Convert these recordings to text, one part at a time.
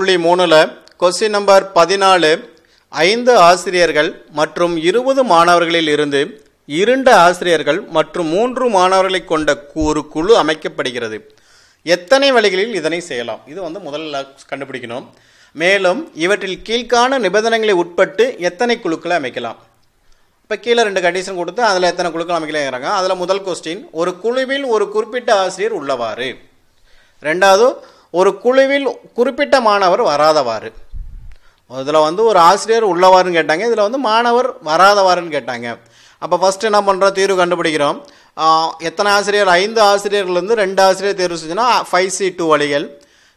3 question number 14 5 ஆசிரியர்கள் மற்றும் 20 மாணவர்களில் இருந்து 2 ஆசிரியர்கள் மற்றும் 3 மாணவர்களை கொண்ட ஒரு குழு அமைக்கப்படுகிறது. எத்தனை வழிகளில் இதனை செய்யலாம்? இது முதல்ல கண்டுபிடிக்கணும். மேலும் இவற்றில் கீழ்காண நிபந்தனைகளை உட்பட்டு எத்தனை குழுக்களை அமைக்கலாம்? இப்போ கீழே 2 கண்டிஷன் கொடுத்து அதில் எத்தனை குழுக்கள் அமைக்கலாங்கிறாங்க. அதில் முதல் கொஸ்டின், ஒரு குழுவில் ஒரு குறிப்பிட்ட ஆசிரியர் உள்ளவாறு. ரெண்டாவது, ஒரு குழுவில் குறிப்பிட்ட மாணவர் வராதவாறு. இதில் ஒரு ஆசிரியர் உள்ளவாறுன்னு கேட்டாங்க, இதில் மாணவர் வராதவாறுன்னு கேட்டாங்க. அப்போ ஃபஸ்ட்டு என்ன பண்ணுறோம், தீர்வு கண்டுபிடிக்கிறோம். எத்தனை ஆசிரியர்? 5 ஆசிரியர்லேருந்து 2 ஆசிரியர் தேர்வு செஞ்சுன்னா 5C2 வழிகள்.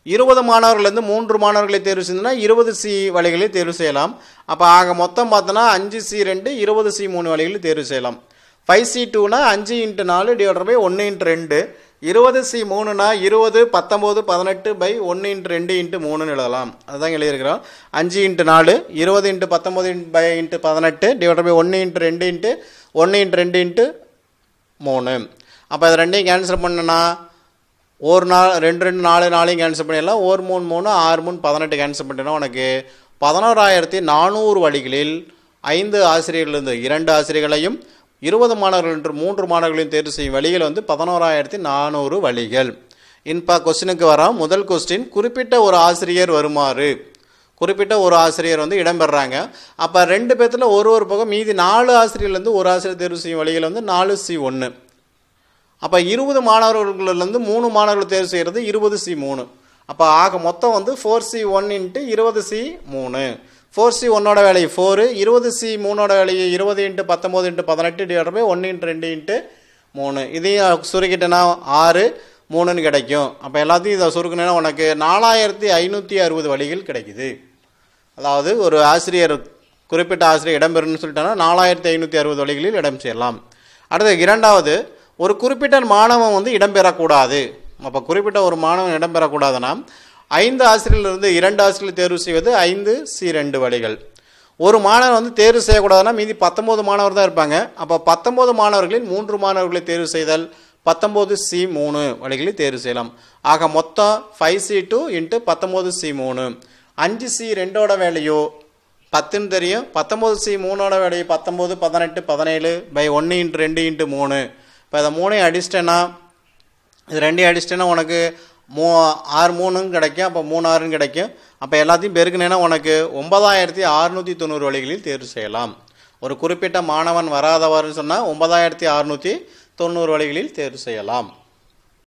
20 மாணவர்கள்லேருந்து 3 மாணவர்களை தேர்வு செஞ்சுன்னா 20C வழிகளை தேர்வு செய்யலாம். அப்போ ஆக மொத்தம் பார்த்தோன்னா 5C2 20C3 வழிகளில் தேர்வு செய்யலாம். 5C2னா 5 × 4 / 1 × 2. 20C3னா 20 19 18 / 1 × 2 × 3ன்னு எழுதலாம். அதுதான் எழுதியிருக்கிறோம். 5 × 4 20 × 19 / 18 / 1 × 2 × 1 × 2 × 3. அப்போ இது ரெண்டையும் கேன்சல் பண்ணனா ஒரு நாள் 2 2 4 4 கேன்சல் பண்ணிடலாம். 1 3 3 6 3 18 கேன்சல் பண்ணிட்டோம்னா உனக்கு 11400 வழிகளில் 5 ஆசிரியர்களிருந்து 2 ஆசிரியர்களையும் 20 மாணவர்கள் என்று 3 மாணவர்களையும் தேர்வு செய்யும் வழிகள் 11400 வழிகள். இப்போ கொஸ்டினுக்கு வரோம். முதல் கொஸ்டின், குறிப்பிட்ட ஒரு ஆசிரியர் வருமாறு. குறிப்பிட்ட ஒரு ஆசிரியர் இடம்பெறாங்க. அப்போ 2 பேர்த்தில் ஒரு பக்கம் மீதி 4 ஆசிரியர்லேருந்து ஒரு ஆசிரியர் தேர்வு செய்யும் வழிகள் 4C1. அப்போ 20 மாணவர்களிலிருந்து 3 மாணவர்கள் தேர்வு செய்கிறது 20C3. அப்போ ஆக மொத்தம் 4C1 × 20C3. 4C1ஓட வேலை 4, 20C3ஓட வேலை 20 × 19 × 18 / 1 × 2 × 3. இதையும் சுருக்கிட்டேன்னா 6 3ன்னு கிடைக்கும். அப்போ எல்லாத்தையும் இதை சுருக்கினா உனக்கு 4560 வழிகள் கிடைக்குது. அதாவது ஒரு ஆசிரியர் குறிப்பிட்ட ஆசிரியர் இடம்பெறுன்னு சொல்லிட்டோன்னா 4560 வழிகளில் இடம் செய்யலாம். அடுத்து இரண்டாவது, ஒரு குறிப்பிட்ட மாணவன் இடம்பெறக்கூடாது. அப்போ குறிப்பிட்ட ஒரு மாணவன் இடம்பெறக்கூடாதுன்னா 5 ஆசிரியர்களிருந்து 2 ஆசிரியர்கள் தேர்வு செய்வது 5C2 வழிகள். ஒரு மாணவர் தேர்வு செய்யக்கூடாதுன்னா மீதி 19 மாணவர் தான் இருப்பாங்க. அப்போ 19 மாணவர்களில் 3 மாணவர்களை தேர்வு செய்தல் 19C3 வழிகளில் தேர்வு செய்யலாம். ஆக மொத்தம் 5C2 × 19C3. 5C2ஓட வேலையோ 10ன்னு தெரியும். 19C3ஓட வேலையோ 19 18 17 / 1 × 2 × 3. இப்போ இதை 3ஐயும் அடிச்சிட்டேன்னா, இது 2ஐயும் அடிச்சிட்டேன்னா உனக்கு 6 3ன்னு கிடைக்கும். அப்போ 3 6ன்னு கிடைக்கும். அப்போ எல்லாத்தையும் பெருக்குனேன்னா உனக்கு 9690 வழிகளில் தேர்வு செய்யலாம். ஒரு குறிப்பிட்ட மாணவன் வராதவாறுன்னு சொன்னால் 9690 வழிகளில் தேர்வு செய்யலாம்.